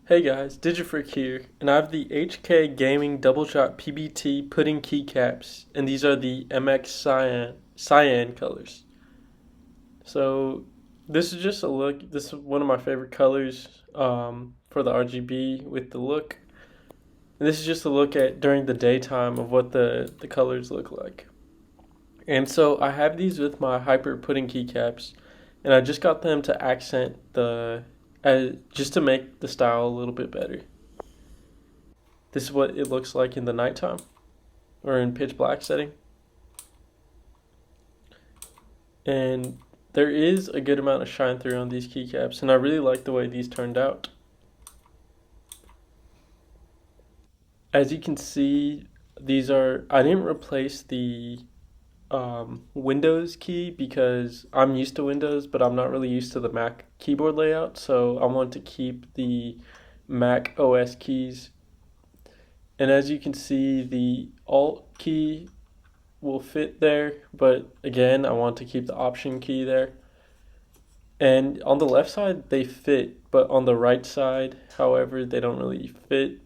Hey guys, Digifreak here, and I have the HK Gaming Double Shot PBT Pudding Keycaps, and these are the MX Cyan colors. So this is just a look. This is one of my favorite colors for the RGB with the look. And this is just a look at during the daytime of what the colors look like. And so I have these with my Hyper Pudding Keycaps, and I just got them to accent just to make the style a little bit better. This is what it looks like in the nighttime or in pitch black setting. And there is a good amount of shine through on these keycaps, and I really like the way these turned out. As you can see, I didn't replace the Windows key because I'm used to Windows, but I'm not really used to the Mac keyboard layout, so I want to keep the Mac OS keys. And as you can see, the Alt key will fit there, but again, I want to keep the Option key there. And on the left side, they fit, but on the right side, however, they don't really fit.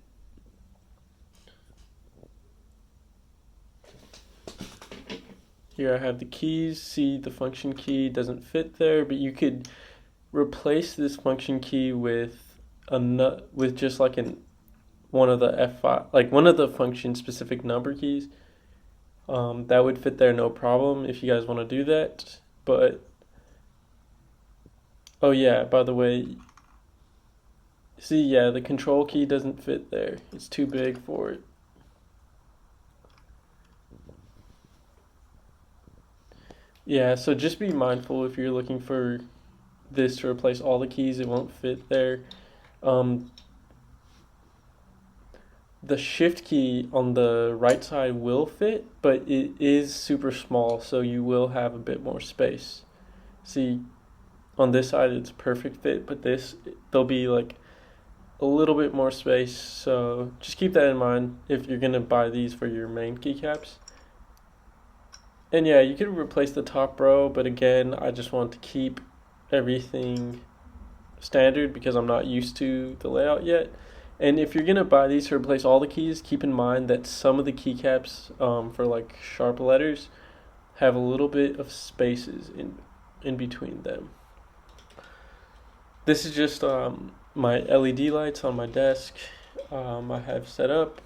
Here I have the keys. See, the function key doesn't fit there, but you could replace this function key with just like one of the F5, like one of the function specific number keys. That would fit there no problem if you guys want to do that. But oh yeah, by the way, see, yeah, the control key doesn't fit there. It's too big for it. Yeah, so just be mindful if you're looking for this to replace all the keys, it won't fit there. Um, the shift key on the right side will fit, but it is super small, so you will have a bit more space. See, on this side it's a perfect fit, but there'll be like a little bit more space, so just keep that in mind if you're gonna buy these for your main keycaps. And yeah, you could replace the top row, but again, I just want to keep everything standard because I'm not used to the layout yet. And if you're gonna buy these to replace all the keys, keep in mind that some of the keycaps for like sharp letters have a little bit of spaces in between them. This is just my LED lights on my desk. I have set up.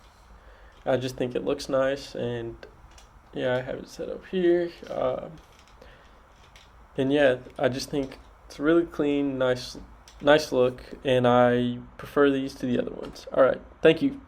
I just think it looks nice, and yeah, I have it set up here. And yeah, I just think it's a really clean, nice look, and I prefer these to the other ones. All right, thank you.